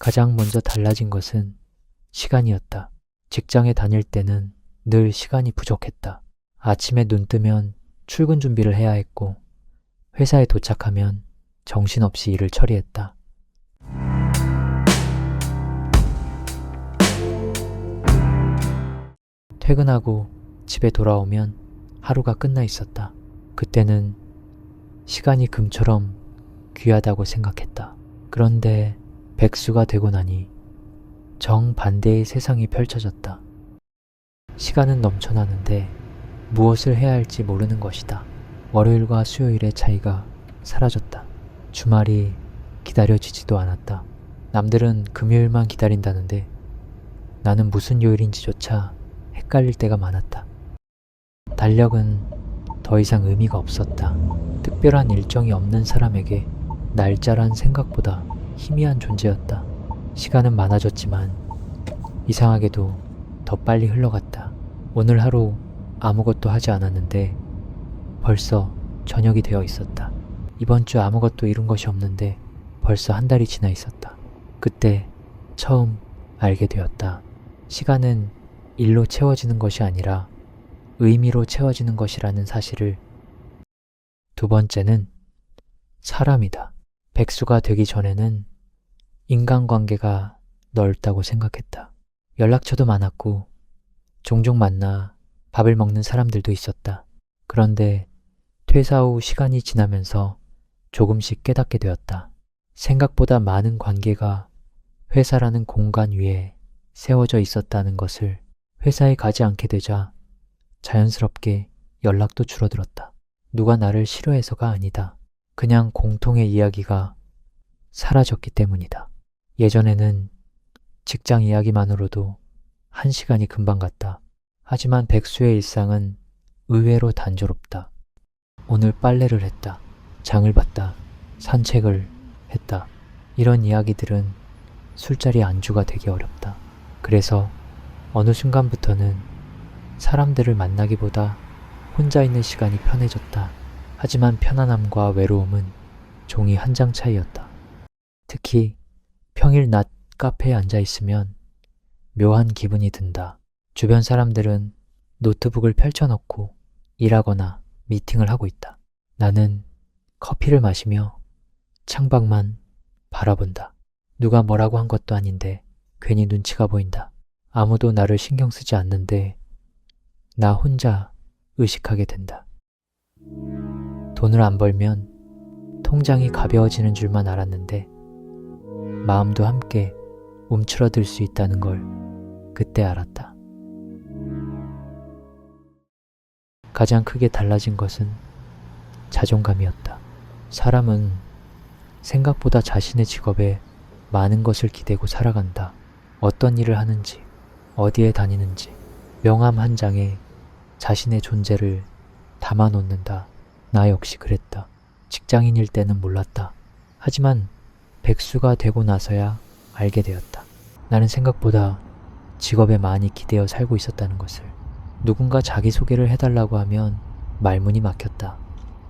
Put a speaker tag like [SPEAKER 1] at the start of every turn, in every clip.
[SPEAKER 1] 가장 먼저 달라진 것은 시간이었다. 직장에 다닐 때는 늘 시간이 부족했다. 아침에 눈 뜨면 출근 준비를 해야 했고, 회사에 도착하면 정신없이 일을 처리했다. 퇴근하고 집에 돌아오면 하루가 끝나 있었다. 그때는 시간이 금처럼 귀하다고 생각했다. 그런데 백수가 되고 나니 정반대의 세상이 펼쳐졌다. 시간은 넘쳐나는데 무엇을 해야 할지 모르는 것이다. 월요일과 수요일의 차이가 사라졌다. 주말이 기다려지지도 않았다. 남들은 금요일만 기다린다는데 나는 무슨 요일인지조차 헷갈릴 때가 많았다. 달력은 더 이상 의미가 없었다. 특별한 일정이 없는 사람에게 날짜란 생각보다 희미한 존재였다. 시간은 많아졌지만 이상하게도 더 빨리 흘러갔다. 오늘 하루 아무것도 하지 않았는데 벌써 저녁이 되어 있었다. 이번 주 아무것도 이룬 것이 없는데 벌써 한 달이 지나 있었다. 그때 처음 알게 되었다. 시간은 일로 채워지는 것이 아니라 의미로 채워지는 것이라는 사실을. 두 번째는 사람이다. 백수가 되기 전에는 인간관계가 넓다고 생각했다. 연락처도 많았고 종종 만나 밥을 먹는 사람들도 있었다. 그런데 퇴사 후 시간이 지나면서 조금씩 깨닫게 되었다. 생각보다 많은 관계가 회사라는 공간 위에 세워져 있었다는 것을. 회사에 가지 않게 되자 자연스럽게 연락도 줄어들었다. 누가 나를 싫어해서가 아니다. 그냥 공통의 이야기가 사라졌기 때문이다. 예전에는 직장 이야기만으로도 1시간이 금방 갔다. 하지만 백수의 일상은 의외로 단조롭다. 오늘 빨래를 했다. 장을 봤다. 산책을 했다. 이런 이야기들은 술자리 안주가 되기 어렵다. 그래서 어느 순간부터는 사람들을 만나기보다 혼자 있는 시간이 편해졌다. 하지만 편안함과 외로움은 종이 한 장 차이였다. 특히 평일 낮 카페에 앉아 있으면 묘한 기분이 든다. 주변 사람들은 노트북을 펼쳐놓고 일하거나 미팅을 하고 있다. 나는 커피를 마시며 창밖만 바라본다. 누가 뭐라고 한 것도 아닌데 괜히 눈치가 보인다. 아무도 나를 신경 쓰지 않는데 나 혼자 의식하게 된다. 돈을 안 벌면 통장이 가벼워지는 줄만 알았는데 마음도 함께 움츠러들 수 있다는 걸 그때 알았다. 가장 크게 달라진 것은 자존감이었다. 사람은 생각보다 자신의 직업에 많은 것을 기대고 살아간다. 어떤 일을 하는지, 어디에 다니는지, 명함 한 장에 자신의 존재를 담아놓는다. 나 역시 그랬다. 직장인일 때는 몰랐다. 하지만 백수가 되고 나서야 알게 되었다. 나는 생각보다 직업에 많이 기대어 살고 있었다는 것을. 누군가 자기소개를 해달라고 하면 말문이 막혔다.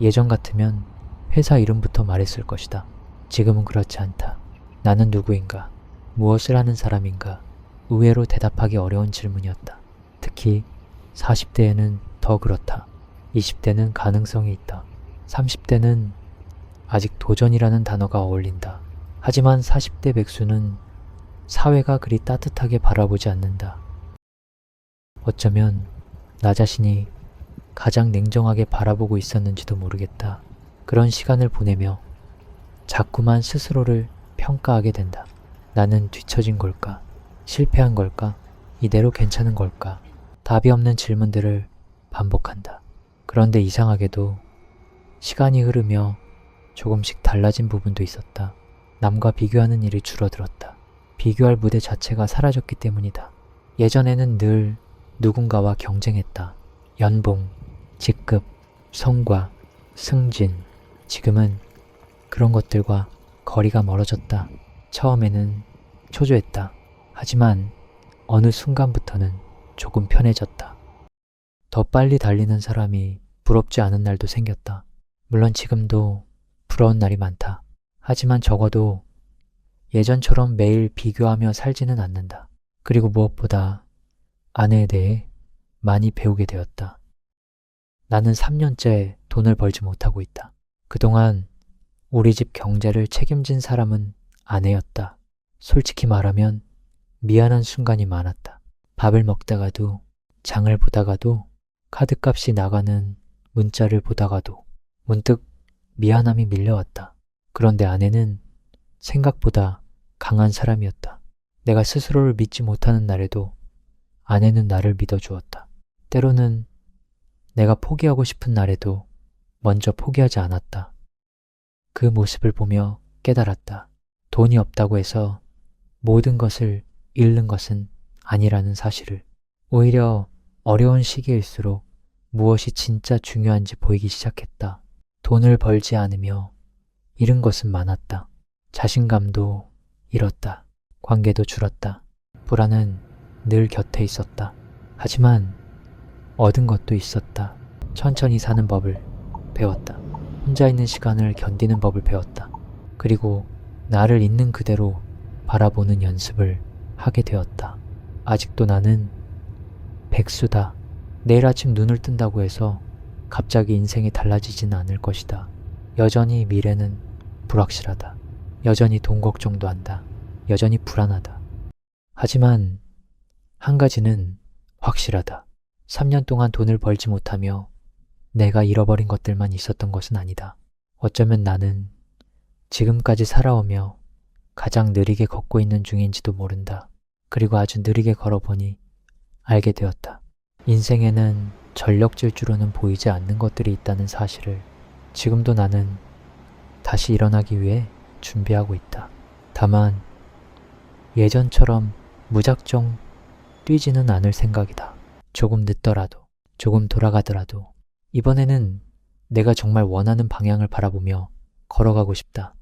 [SPEAKER 1] 예전 같으면 회사 이름부터 말했을 것이다. 지금은 그렇지 않다. 나는 누구인가? 무엇을 하는 사람인가? 의외로 대답하기 어려운 질문이었다. 특히 40대에는 더 그렇다. 20대는 가능성이 있다. 30대는 아직 도전이라는 단어가 어울린다. 하지만 40대 백수는 사회가 그리 따뜻하게 바라보지 않는다. 어쩌면 나 자신이 가장 냉정하게 바라보고 있었는지도 모르겠다. 그런 시간을 보내며 자꾸만 스스로를 평가하게 된다. 나는 뒤처진 걸까? 실패한 걸까? 이대로 괜찮은 걸까? 답이 없는 질문들을 반복한다. 그런데 이상하게도 시간이 흐르며 조금씩 달라진 부분도 있었다. 남과 비교하는 일이 줄어들었다. 비교할 무대 자체가 사라졌기 때문이다. 예전에는 늘 누군가와 경쟁했다. 연봉, 직급, 성과, 승진. 지금은 그런 것들과 거리가 멀어졌다. 처음에는 초조했다. 하지만 어느 순간부터는 조금 편해졌다. 더 빨리 달리는 사람이 부럽지 않은 날도 생겼다. 물론 지금도 부러운 날이 많다. 하지만 적어도 예전처럼 매일 비교하며 살지는 않는다. 그리고 무엇보다 아내에 대해 많이 배우게 되었다. 나는 3년째 돈을 벌지 못하고 있다. 그동안 우리 집 경제를 책임진 사람은 아내였다. 솔직히 말하면 미안한 순간이 많았다. 밥을 먹다가도, 장을 보다가도, 카드값이 나가는 문자를 보다가도 문득 미안함이 밀려왔다. 그런데 아내는 생각보다 강한 사람이었다. 내가 스스로를 믿지 못하는 날에도 아내는 나를 믿어주었다. 때로는 내가 포기하고 싶은 날에도 먼저 포기하지 않았다. 그 모습을 보며 깨달았다. 돈이 없다고 해서 모든 것을 잃는 것은 아니라는 사실을. 오히려 어려운 시기일수록 무엇이 진짜 중요한지 보이기 시작했다. 돈을 벌지 않으며 잃은 것은 많았다. 자신감도 잃었다. 관계도 줄었다. 불안은 늘 곁에 있었다. 하지만 얻은 것도 있었다. 천천히 사는 법을 배웠다. 혼자 있는 시간을 견디는 법을 배웠다. 그리고 나를 있는 그대로 바라보는 연습을 하게 되었다. 아직도 나는 백수다. 내일 아침 눈을 뜬다고 해서 갑자기 인생이 달라지지는 않을 것이다. 여전히 미래는 불확실하다. 여전히 돈 걱정도 한다. 여전히 불안하다. 하지만 한 가지는 확실하다. 3년 동안 돈을 벌지 못하며 내가 잃어버린 것들만 있었던 것은 아니다. 어쩌면 나는 지금까지 살아오며 가장 느리게 걷고 있는 중인지도 모른다. 그리고 아주 느리게 걸어보니 알게 되었다. 인생에는 전력 질주로는 보이지 않는 것들이 있다는 사실을. 지금도 나는 다시 일어나기 위해 준비하고 있다. 다만 예전처럼 무작정 뛰지는 않을 생각이다. 조금 늦더라도, 조금 돌아가더라도 이번에는 내가 정말 원하는 방향을 바라보며 걸어가고 싶다.